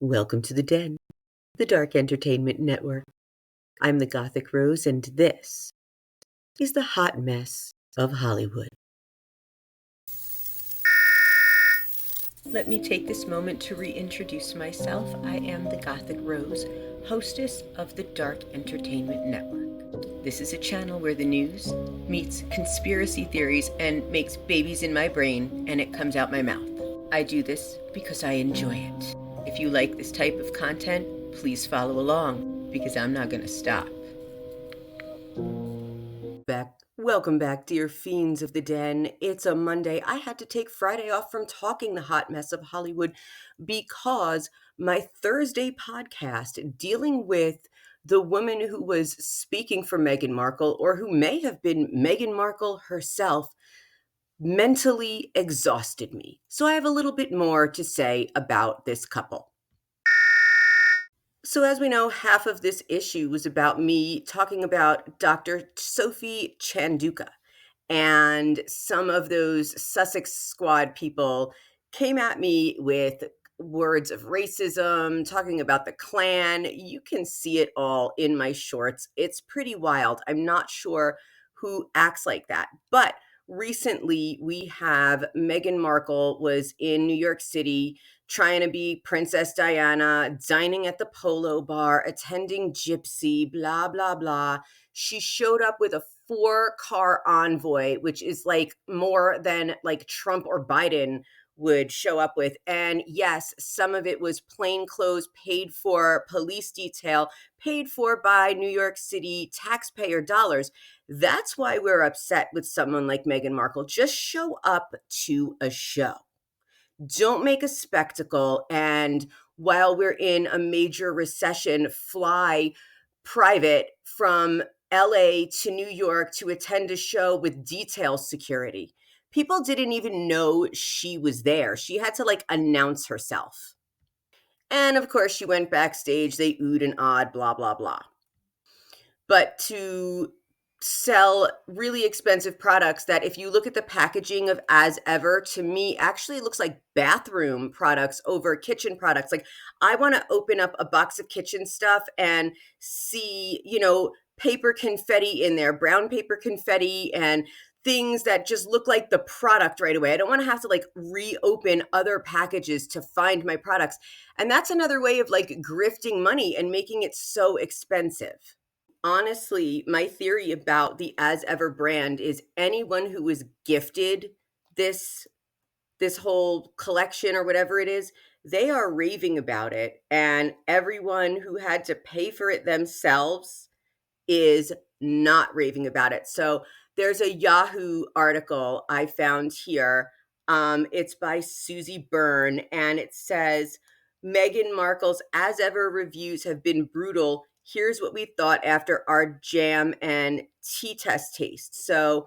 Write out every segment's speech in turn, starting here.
Welcome to the Den, the Dark Entertainment Network. I'm the Gothic Rose, and this is the hot mess of Hollywood. Let me take this moment to reintroduce myself. I am the Gothic Rose, hostess of the Dark Entertainment Network. This is a channel where the news meets conspiracy theories and makes babies in my brain, and it comes out my mouth. I do this because I enjoy it. If you like this type of content, please follow along, because I'm not going to stop. Welcome back, dear fiends of the Den. It's a Monday. I had to take Friday off from talking the hot mess of Hollywood because my Thursday podcast dealing with the woman who was speaking for Meghan Markle, or who may have been Meghan Markle herself, mentally exhausted me. So I have a little bit more to say about this couple. So as we know, half of this issue was about me talking about Dr. Sophie Chanduka, and some of those Sussex Squad people came at me with words of racism, talking about the Klan. You can see it all in my shorts. It's pretty wild. I'm not sure who acts like that. But recently we have Meghan Markle was in New York City trying to be Princess Diana, dining at the Polo Bar, attending Gypsy, blah, blah, blah. She showed up with a 4-car envoy, which is like more than like Trump or Biden would show up with. And yes, some of it was plain clothes, paid for, police detail, paid for by New York City taxpayer dollars. That's why we're upset with someone like Meghan Markle. Just show up to a show. Don't make a spectacle, and while we're in a major recession, fly private from LA to New York to attend a show with detail security. People didn't even know she was there. She had to like announce herself. And of course, she went backstage. They oohed and awed, blah, blah, blah. But to sell really expensive products that, if you look at the packaging of As Ever, to me actually looks like bathroom products over kitchen products. Like, I want to open up a box of kitchen stuff and see, paper confetti in there, brown paper confetti, and things that just look like the product right away. I don't want to have to like reopen other packages to find my products. And that's another way of like grifting money and making it so expensive. Honestly, my theory about the As Ever brand is anyone who was gifted this whole collection or whatever it is, they are raving about it, and everyone who had to pay for it themselves is not raving about it. So there's a Yahoo article I found here. It's by Susie Byrne, and it says Meghan Markle's As Ever reviews have been brutal. Here's what we thought after our jam and tea test taste. So,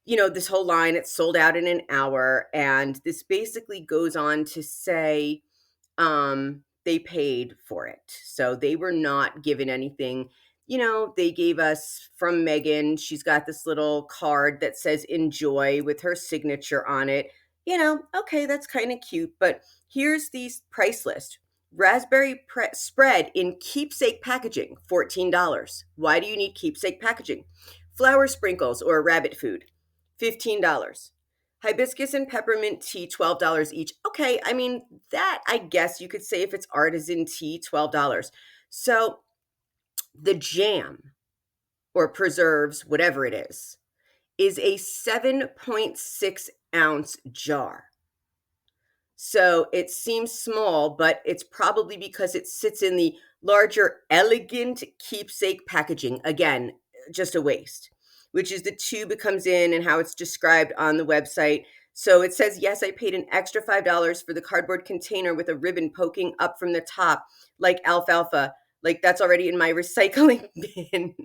this whole line, it's sold out in an hour. And this basically goes on to say they paid for it. So they were not given anything. They gave us from Meghan. She's got this little card that says enjoy with her signature on it. Okay, that's kind of cute. But here's the price list. Raspberry spread in keepsake packaging, $14. Why do you need keepsake packaging? Flower sprinkles or rabbit food, $15. Hibiscus and peppermint tea, $12 each. Okay, I mean, that I guess you could say if it's artisan tea, $12. So the jam or preserves, whatever it is a 7.6 ounce jar. So it seems small, but it's probably because it sits in the larger, elegant keepsake packaging. Again, just a waste, which is the tube it comes in and how it's described on the website. So it says, yes, I paid an extra $5 for the cardboard container with a ribbon poking up from the top, like alfalfa. Like, that's already in my recycling bin.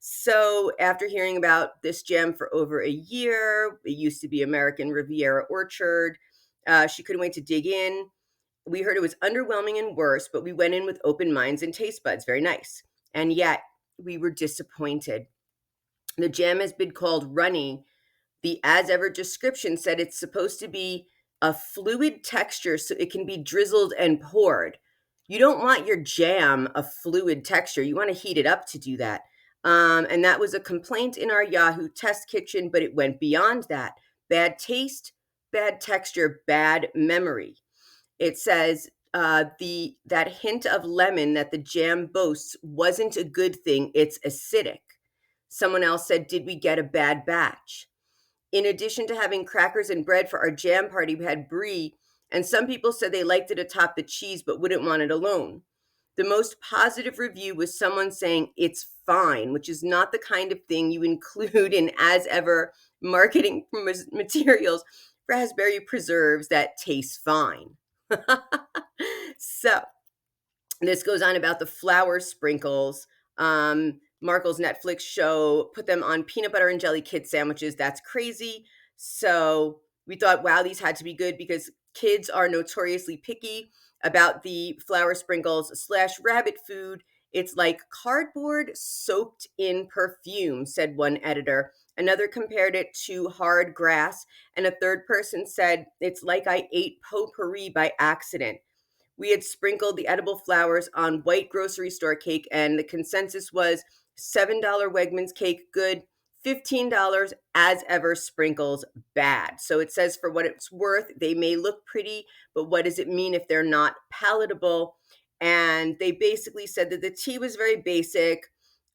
So after hearing about this gem for over a year, it used to be American Riviera Orchard. She couldn't wait to dig in. We heard it was underwhelming and worse, but we went in with open minds and taste buds. Very nice. And yet we were disappointed. The gem has been called runny. The As Ever description said it's supposed to be a fluid texture so it can be drizzled and poured. You don't want your jam a fluid texture. You want to heat it up to do that. And that was a complaint in our Yahoo test kitchen, but it went beyond that. Bad taste, bad texture, bad memory. It says the that hint of lemon that the jam boasts wasn't a good thing. It's acidic. Someone else said, "Did we get a bad batch?" In addition to having crackers and bread for our jam party, we had brie, and some people said they liked it atop the cheese but wouldn't want it alone. The most positive review was someone saying it's fine, which is not the kind of thing you include in as ever marketing materials for raspberry preserves that taste fine. So, this goes on about the flour sprinkles. Markle's Netflix show put them on peanut butter and jelly kid sandwiches. That's crazy. So we thought, wow, these had to be good because kids are notoriously picky about the flour sprinkles slash rabbit food. It's like cardboard soaked in perfume, said one editor. Another compared it to hard grass, and a third person said, it's like I ate potpourri by accident. We had sprinkled the edible flowers on white grocery store cake, and the consensus was $7 Wegmans cake, good. $15 as ever sprinkles, bad. So it says for what it's worth, they may look pretty, but what does it mean if they're not palatable? And they basically said that the tea was very basic.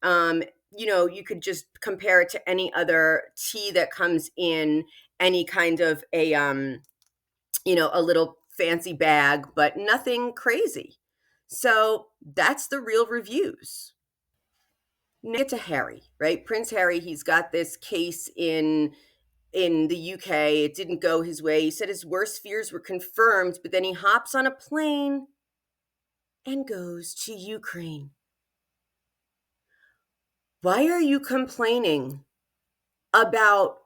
Um, you could just compare it to any other tea that comes in any kind of a little fancy bag, but nothing crazy. So that's the real reviews. Now get to Harry, right? Prince Harry, he's got this case in the UK. It didn't go his way. He said his worst fears were confirmed, but then he hops on a plane and goes to Ukraine. Why are you complaining about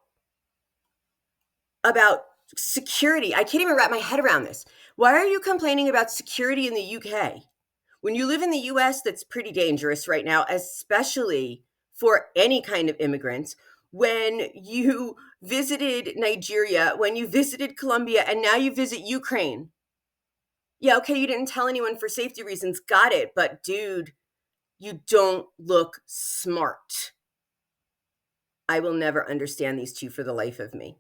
about security? I can't even wrap my head around this. Why are you complaining about security in the UK? When you live in the US, that's pretty dangerous right now, especially for any kind of immigrants. When you visited Nigeria, when you visited Colombia, and now you visit Ukraine. Yeah, okay, you didn't tell anyone for safety reasons. Got it. But dude, you don't look smart. I will never understand these two for the life of me.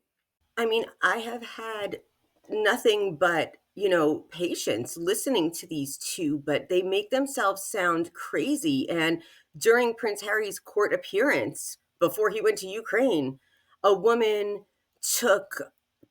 I mean, I have had nothing but, patience listening to these two, but they make themselves sound crazy. And during Prince Harry's court appearance, before he went to Ukraine, a woman took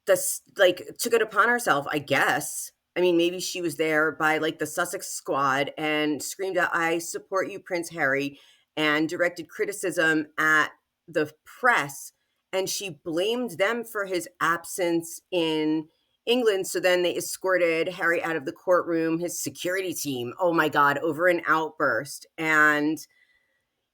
took it upon herself, I guess. I mean, maybe she was there by like the Sussex squad and screamed out, I support you, Prince Harry, and directed criticism at the press, and she blamed them for his absence in England. So then they escorted Harry out of the courtroom, his security team, oh my God, over an outburst. And,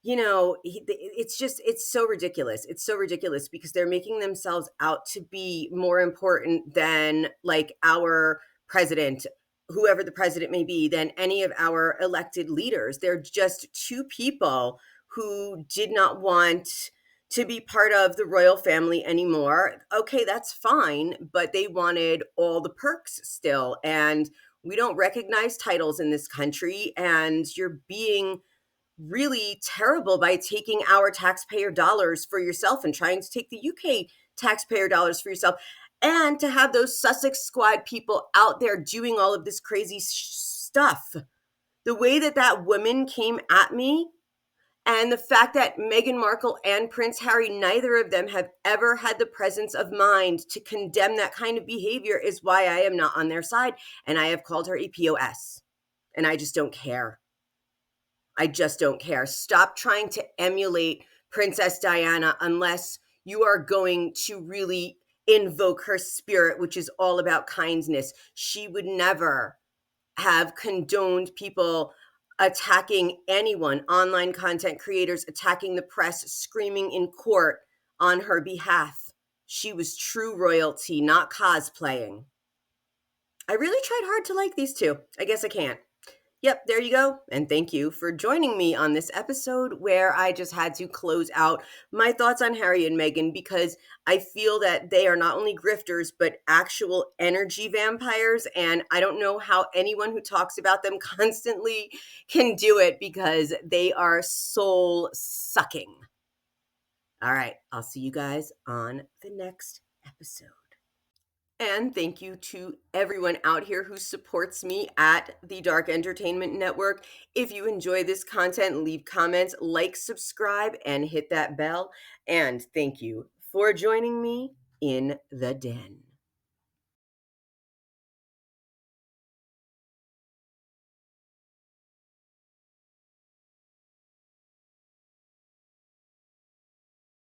it's so ridiculous. It's so ridiculous because they're making themselves out to be more important than like our president, whoever the president may be, than any of our elected leaders. They're just two people who did not want to be part of the royal family anymore. Okay, that's fine, but they wanted all the perks still. And we don't recognize titles in this country. And you're being really terrible by taking our taxpayer dollars for yourself and trying to take the UK taxpayer dollars for yourself. And to have those Sussex squad people out there doing all of this crazy stuff. The way that that woman came at me, and the fact that Meghan Markle and Prince Harry, neither of them have ever had the presence of mind to condemn that kind of behavior, is why I am not on their side. And I have called her a POS. And I just don't care. I just don't care. Stop trying to emulate Princess Diana unless you are going to really invoke her spirit, which is all about kindness. She would never have condoned people attacking anyone, online content creators attacking the press, screaming in court on her behalf. She was true royalty, not cosplaying. I really tried hard to like these two. I guess I can't. Yep, there you go. And thank you for joining me on this episode where I just had to close out my thoughts on Harry and Meghan because I feel that they are not only grifters, but actual energy vampires. And I don't know how anyone who talks about them constantly can do it because they are soul sucking. All right, I'll see you guys on the next episode. And thank you to everyone out here who supports me at the Dark Entertainment Network. If you enjoy this content, leave comments, like, subscribe, and hit that bell. And thank you for joining me in the den.